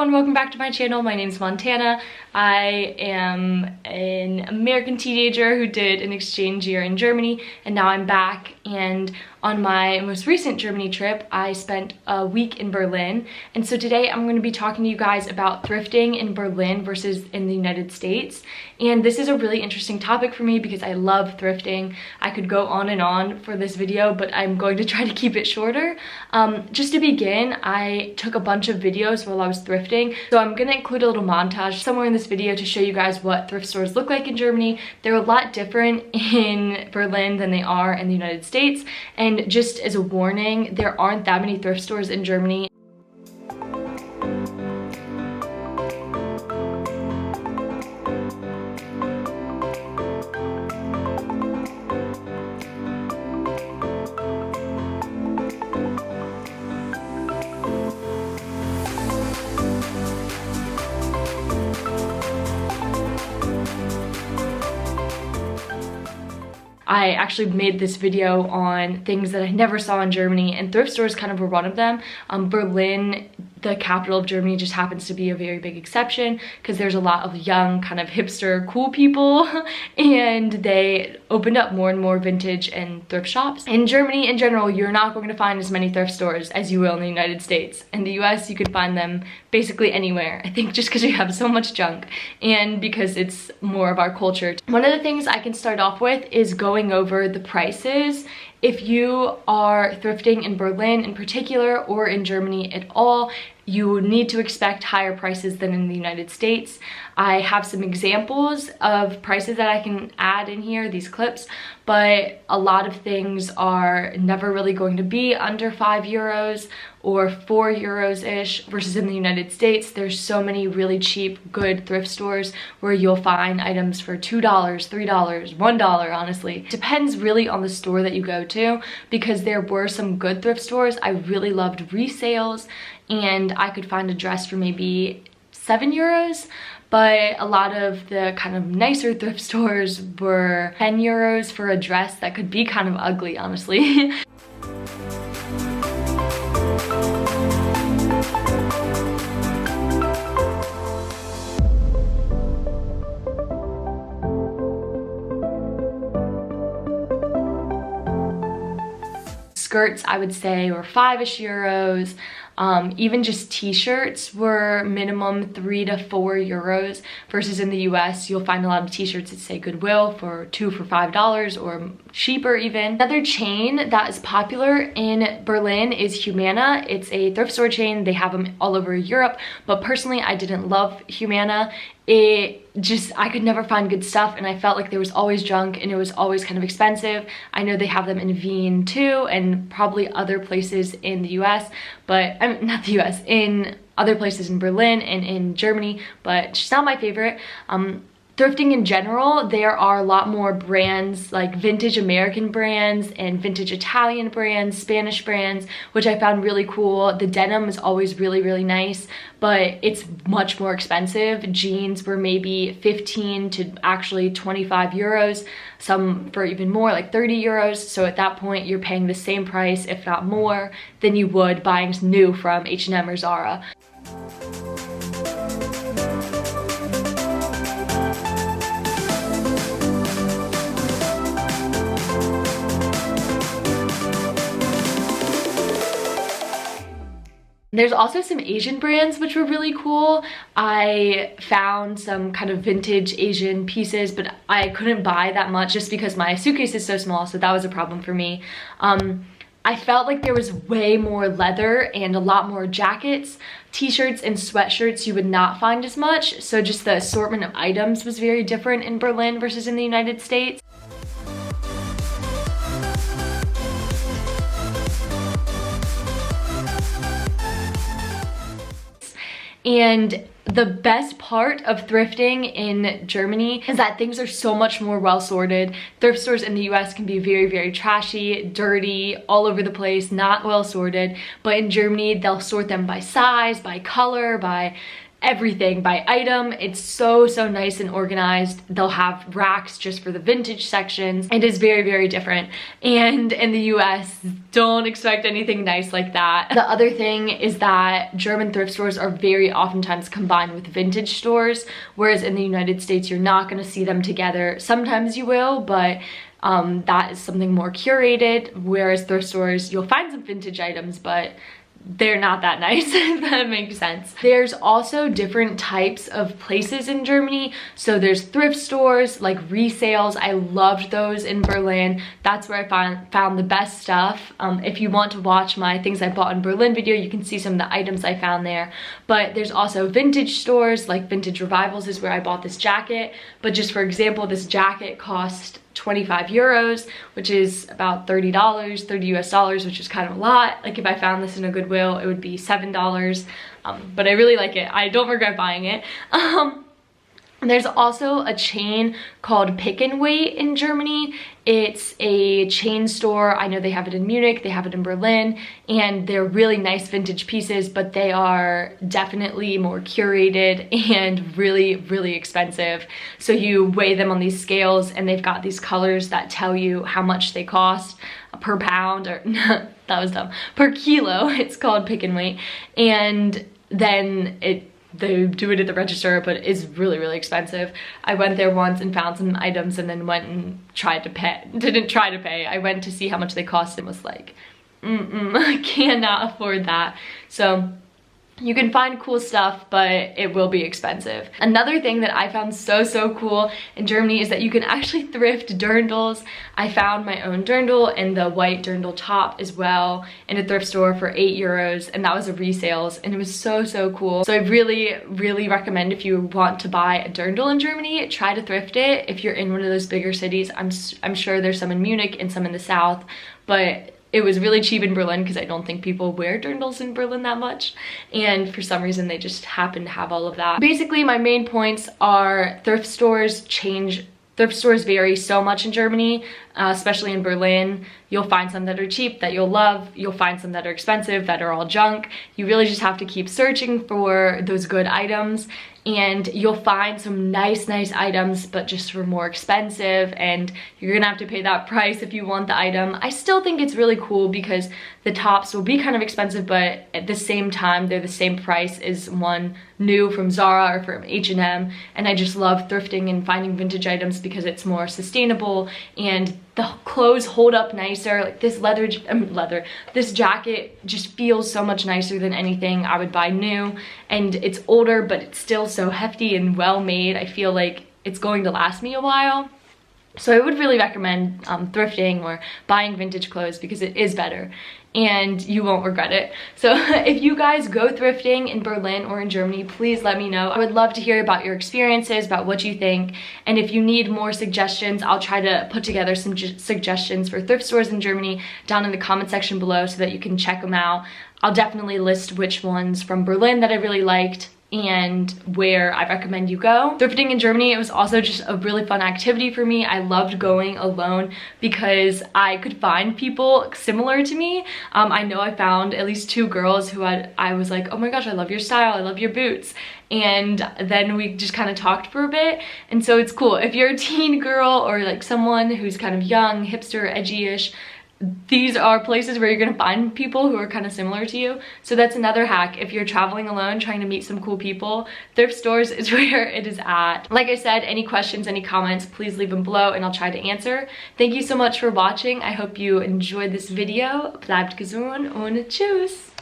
everyone, welcome back to my channel. My name's Montana. I am an American teenager who did an exchange year in Germany, and now I'm back. And on my most recent Germany trip, I spent a week in Berlin. And so today I'm going to be talking to you guys about thrifting in Berlin versus in the United States. And this is a really interesting topic for me because I love thrifting. I could go on and on for this video, but I'm going to try to keep it shorter. Just to begin, I took a bunch of videos while I was thrifting. So I'm going to include a little montage somewhere in this video to show you guys what thrift stores look like in Germany. They're a lot different in Berlin than they are in the United States. And just as a warning, there aren't that many thrift stores in Germany. I actually made this video on things that I never saw in Germany, and thrift stores kind of were one of them. Berlin, the capital of Germany, just happens to be a very big exception because there's a lot of young, kind of hipster, cool people, and they opened up more and more vintage and thrift shops. In Germany, in general, you're not going to find as many thrift stores as you will in the United States. In the US, you could find them basically anywhere, I think, just because we have so much junk and because it's more of our culture. One of the things I can start off with is going over the prices. If you are thrifting in Berlin in particular, or in Germany at all, you need to expect higher prices than in the United States. I have some examples of prices that I can add in here, these clips, but a lot of things are never really going to be under 5 euros or 4 euros-ish, versus in the United States, there's so many really cheap, good thrift stores where you'll find items for $2, $3, $1, honestly. Depends really on the store that you go to, because there were some good thrift stores. I really loved ReSales, and I could find a dress for maybe 7 euros, but a lot of the kind of nicer thrift stores were 10 euros for a dress that could be kind of ugly, honestly. Skirts, I would say, were 5-ish euros. Even just t-shirts were minimum 3 to 4 euros, versus in the US you'll find a lot of t-shirts that say Goodwill for $5 or cheaper even. Another chain that is popular in Berlin is Humana. It's a thrift store chain. They have them all over Europe, but personally I didn't love Humana. I could never find good stuff, and I felt like there was always junk and it was always kind of expensive. I know they have them in Wien too, and probably other places in the US, but not the US, in other places in Berlin and in Germany, but just not my favorite. Thrifting in general, there are a lot more brands, like vintage American brands and vintage Italian brands, Spanish brands, which I found really cool. The denim is always really, really nice, but it's much more expensive. Jeans were maybe 15 to actually 25 euros, some for even more, like 30 euros. So at that point, you're paying the same price, if not more, than you would buying new from H&M or Zara. There's also some Asian brands which were really cool. I found some kind of vintage Asian pieces, but I couldn't buy that much just because my suitcase is so small, so that was a problem for me. I felt like there was way more leather and a lot more jackets. T-shirts and sweatshirts you would not find as much, so just the assortment of items was very different in Berlin versus in the United States. And the best part of thrifting in Germany is that things are so much more well sorted. Thrift stores in the US can be very, very trashy, dirty, all over the place, not well sorted. But in Germany, they'll sort them by size, by color, by everything by item. It's so nice and organized. They'll have racks just for the vintage sections. It is very different, and in the US, don't expect anything nice like that. The other thing is that German thrift stores are very oftentimes combined with vintage stores, whereas in the United States you're not going to see them together. Sometimes you will, but that is something more curated, whereas thrift stores, you'll find some vintage items, but they're not that nice, if that makes sense. There's also different types of places in Germany. So there's thrift stores, like ReSales. I loved those in Berlin. That's where I found the best stuff. If you want to watch my things I bought in Berlin video, you can see some of the items I found there. But there's also vintage stores, like Vintage Revivals is where I bought this jacket. But just for example, this jacket cost 25 euros, which is about $30, 30 US dollars, which is kind of a lot. Like if I found this in a Goodwill, it would be $7. But I really like it. I don't regret buying it. There's also a chain called PICKNWEIGHT in Germany. It's a chain store. I know they have it in Munich, they have it in Berlin, and they're really nice vintage pieces, but they are definitely more curated and really expensive. So you weigh them on these scales, and they've got these colors that tell you how much they cost per pound, or that was dumb, per kilo. It's called PICKNWEIGHT, and then they do it at the register, but it's really expensive. I went there once and found some items and then went and didn't try to pay. I went to see how much they cost and was like, I cannot afford that. So you can find cool stuff, but it will be expensive. Another thing that I found so cool in Germany is that you can actually thrift dirndls. I found my own dirndl and the white dirndl top as well in a thrift store for 8 euros, and that was a ReSales, and it was so cool. So I really recommend, if you want to buy a dirndl in Germany, try to thrift it if you're in one of those bigger cities. I'm sure there's some in Munich and some in the south, but it was really cheap in Berlin because I don't think people wear dirndls in Berlin that much. And for some reason, they just happen to have all of that. Basically, my main points are thrift stores vary so much in Germany, especially in Berlin. You'll find some that are cheap that you'll love. You'll find some that are expensive that are all junk. You really just have to keep searching for those good items, and you'll find some nice items, but just for more expensive, and you're gonna have to pay that price if you want the item. I still think it's really cool because the tops will be kind of expensive, but at the same time, they're the same price as one new from Zara or from H&M, and I just love thrifting and finding vintage items because it's more sustainable and the clothes hold up nicer. Like this this jacket just feels so much nicer than anything I would buy new, and it's older, but it's still so hefty and well made. I feel like it's going to last me a while. So I would really recommend thrifting or buying vintage clothes because it is better and you won't regret it. So if you guys go thrifting in Berlin or in Germany, please let me know. I would love to hear about your experiences, about what you think. And if you need more suggestions, I'll try to put together some suggestions for thrift stores in Germany down in the comment section below so that you can check them out. I'll definitely list which ones from Berlin that I really liked and where I recommend you go. Thrifting in Germany, it was also just a really fun activity for me. I loved going alone because I could find people similar to me. I know I found at least 2 girls who I was like, oh my gosh, I love your style, I love your boots. And then we just kind of talked for a bit, and so it's cool. If you're a teen girl or like someone who's kind of young, hipster, edgy-ish, these are places where you're gonna find people who are kind of similar to you. So that's another hack. If you're traveling alone trying to meet some cool people, thrift stores is where it is at. Like I said, any questions, any comments, please leave them below and I'll try to answer. Thank you so much for watching. I hope you enjoyed this video. Bleibt gesund und tschüss.